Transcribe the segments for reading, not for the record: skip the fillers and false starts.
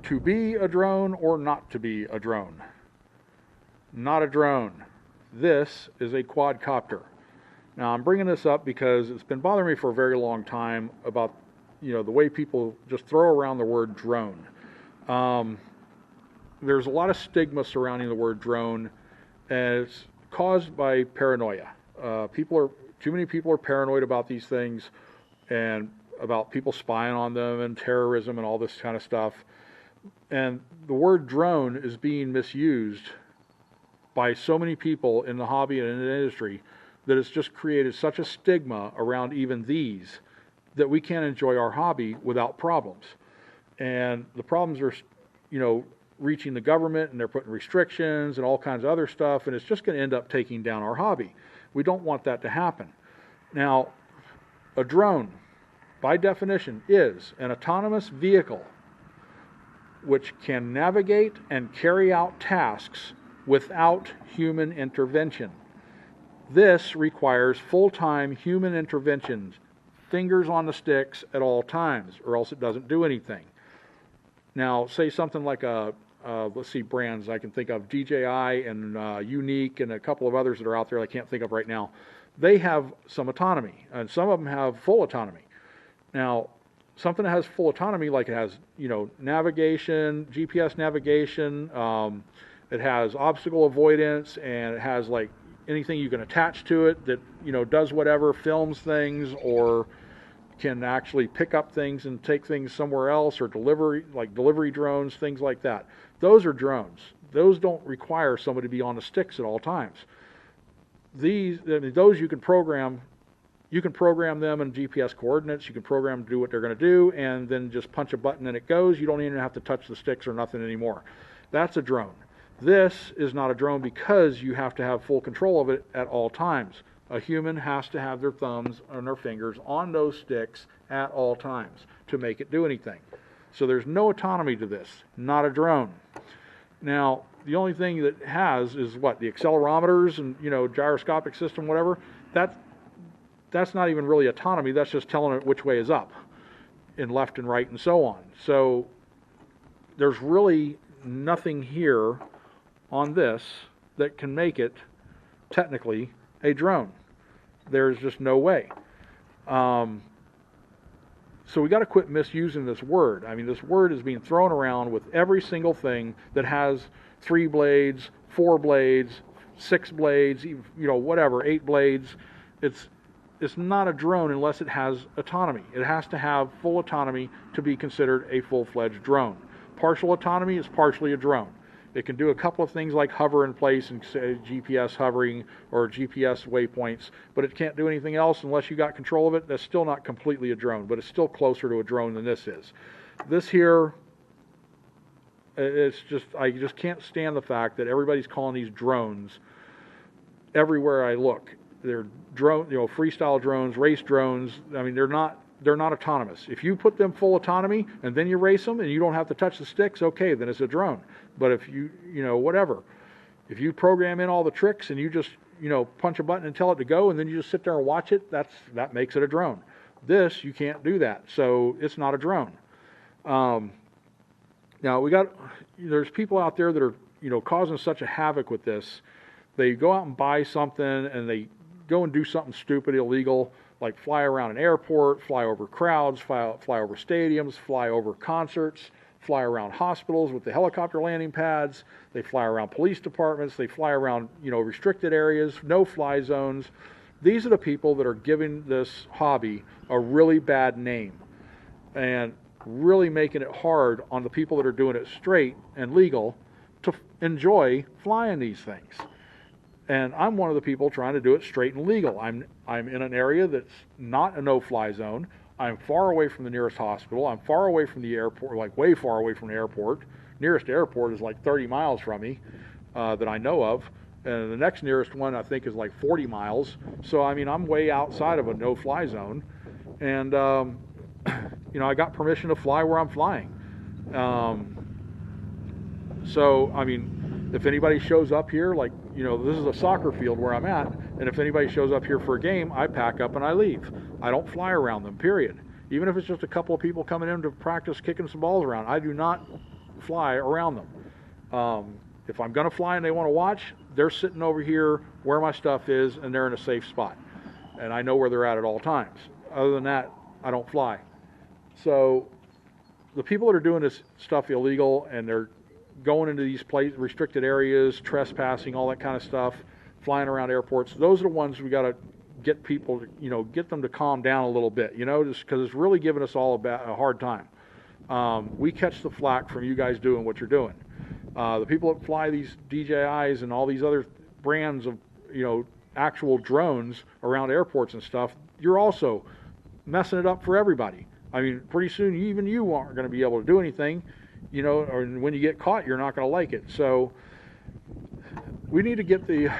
to be a drone or not to be a drone. Not a drone. This is a quadcopter. Now I'm bringing this up because it's been bothering me for a very long time about, the way people just throw around the word drone. There's a lot of stigma surrounding the word drone, and it's caused by paranoia. Too many people are paranoid about these things and about people spying on them and terrorism and all this kind of stuff. And the word drone is being misused by so many people in the hobby and in the industry that it's just created such a stigma around even these that we can't enjoy our hobby without problems. And the problems are, reaching the government, and they're putting restrictions and all kinds of other stuff, and it's just going to end up taking down our hobby. We don't want that to happen. Now, a drone, by definition, is an autonomous vehicle which can navigate and carry out tasks without human intervention. This requires full-time human interventions, fingers on the sticks at all times, or else it doesn't do anything. Now, say something like let's see, brands I can think of, DJI and Unique and a couple of others that are out there I can't think of right now. They have some autonomy, and some of them have full autonomy. Now, something that has full autonomy, like it has, navigation, GPS navigation, it has obstacle avoidance, and it has like anything you can attach to it that, does whatever, films things, or can actually pick up things and take things somewhere else, or delivery drones, things like that. Those are drones. Those don't require somebody to be on the sticks at all times. Those you can program. You can program them in GPS coordinates. You can program them to do what they're going to do, and then just punch a button and it goes. You don't even have to touch the sticks or nothing anymore. That's a drone. This is not a drone because you have to have full control of it at all times. A human has to have their thumbs and their fingers on those sticks at all times to make it do anything. So there's no autonomy to this. Not a drone. Now, the only thing that has is what? The accelerometers and, gyroscopic system, whatever. That's not even really autonomy. That's just telling it which way is up and left and right and so on. So there's really nothing here on this that can make it technically a drone. There's just no way. So we got to quit misusing this word. I mean, this word is being thrown around with every single thing that has 3 blades, 4 blades, 6 blades, whatever, 8 blades. It's not a drone unless it has autonomy. It has to have full autonomy to be considered a full-fledged drone. Partial autonomy is partially a drone. It can do a couple of things like hover in place and say GPS hovering or GPS waypoints, but it can't do anything else unless you got control of it. That's still not completely a drone, but it's still closer to a drone than this is. This here, I just can't stand the fact that everybody's calling these drones everywhere I look. They're drone, freestyle drones, race drones. I mean, they're not autonomous. If you put them full autonomy and then you race them and you don't have to touch the sticks, okay, then it's a drone. But if whatever, if you program in all the tricks and you just, punch a button and tell it to go and then you just sit there and watch it, that makes it a drone. This, you can't do that. So it's not a drone. Now there's people out there that are, causing such a havoc with this. They go out and buy something and they go and do something stupid, illegal, like fly around an airport, fly over crowds, fly over stadiums, fly over concerts, fly around hospitals with the helicopter landing pads. They fly around police departments. They fly around, restricted areas, no-fly zones. These are the people that are giving this hobby a really bad name and really making it hard on the people that are doing it straight and legal to enjoy flying these things. And I'm one of the people trying to do it straight and legal. I'm in an area that's not a no-fly zone. I'm far away from the nearest hospital. I'm far away from the airport, like way far away from the airport. Nearest airport is like 30 miles from me that I know of. And the next nearest one, I think, is like 40 miles. So, I mean, I'm way outside of a no-fly zone. And, I got permission to fly where I'm flying. So, I mean, if anybody shows up here, like, this is a soccer field where I'm at, and if anybody shows up here for a game, I pack up and I leave. I don't fly around them, period. Even if it's just a couple of people coming in to practice kicking some balls around, I do not fly around them. If I'm going to fly and they want to watch, they're sitting over here where my stuff is, and they're in a safe spot. And I know where they're at all times. Other than that, I don't fly. So the people that are doing this stuff illegal and they're going into these restricted areas, trespassing, all that kind of stuff, flying around airports, those are the ones we got to get people to, get them to calm down a little bit, just because it's really giving us all a hard time. We catch the flack from you guys doing what you're doing. The people that fly these DJIs and all these other brands of, actual drones around airports and stuff, you're also messing it up for everybody. I mean, pretty soon even you aren't going to be able to do anything, or when you get caught, you're not going to like it. So we need to get the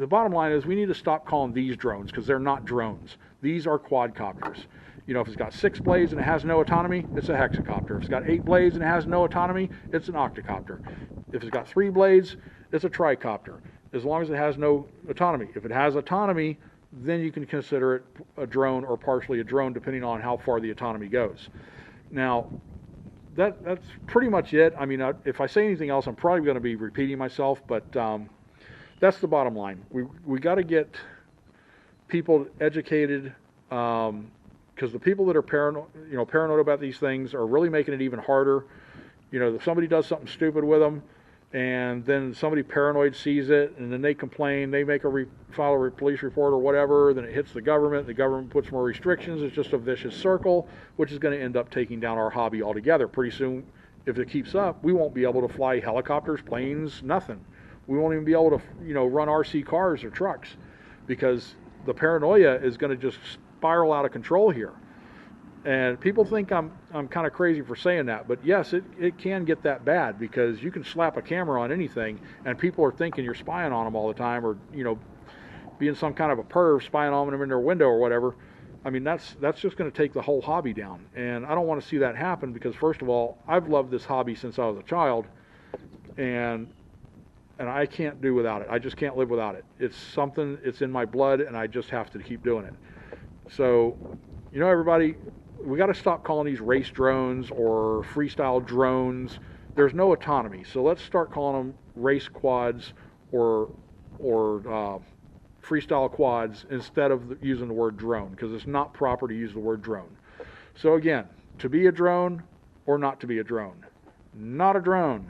bottom line is we need to stop calling these drones, because they're not drones. These are quadcopters. If it's got 6 blades and it has no autonomy, it's a hexacopter. If it's got 8 blades and it has no autonomy, it's an octocopter. If it's got 3 blades, it's a tricopter, as long as it has no autonomy. If it has autonomy, then you can consider it a drone or partially a drone, depending on how far the autonomy goes. Now, that's pretty much it. I mean, if I say anything else, I'm probably going to be repeating myself, but that's the bottom line. We got to get people educated, because the people that are paranoid about these things are really making it even harder. If somebody does something stupid with them, and then somebody paranoid sees it, and then they complain, they file a police report or whatever, then it hits the government puts more restrictions. It's just a vicious circle, which is going to end up taking down our hobby altogether. Pretty soon, if it keeps up, we won't be able to fly helicopters, planes, nothing. We won't even be able to, run RC cars or trucks, because the paranoia is going to just spiral out of control here. And people think I'm kind of crazy for saying that, but yes, it can get that bad, because you can slap a camera on anything and people are thinking you're spying on them all the time, or being some kind of a perv, spying on them in their window or whatever. I mean, that's just going to take the whole hobby down, and I don't want to see that happen, because first of all, I've loved this hobby since I was a child, and I can't do without it. I just can't live without it. It's something, it's in my blood, and I just have to keep doing it. So, everybody, we got to stop calling these race drones or freestyle drones. There's no autonomy, so let's start calling them race quads or freestyle quads instead of using the word drone, because it's not proper to use the word drone. So again, to be a drone or not to be a drone? Not a drone.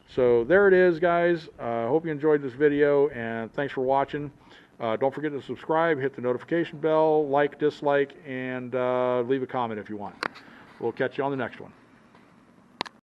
So there it is, guys. I hope you enjoyed this video, and thanks for watching. Don't forget to subscribe, hit the notification bell, like, dislike, and leave a comment if you want. We'll catch you on the next one.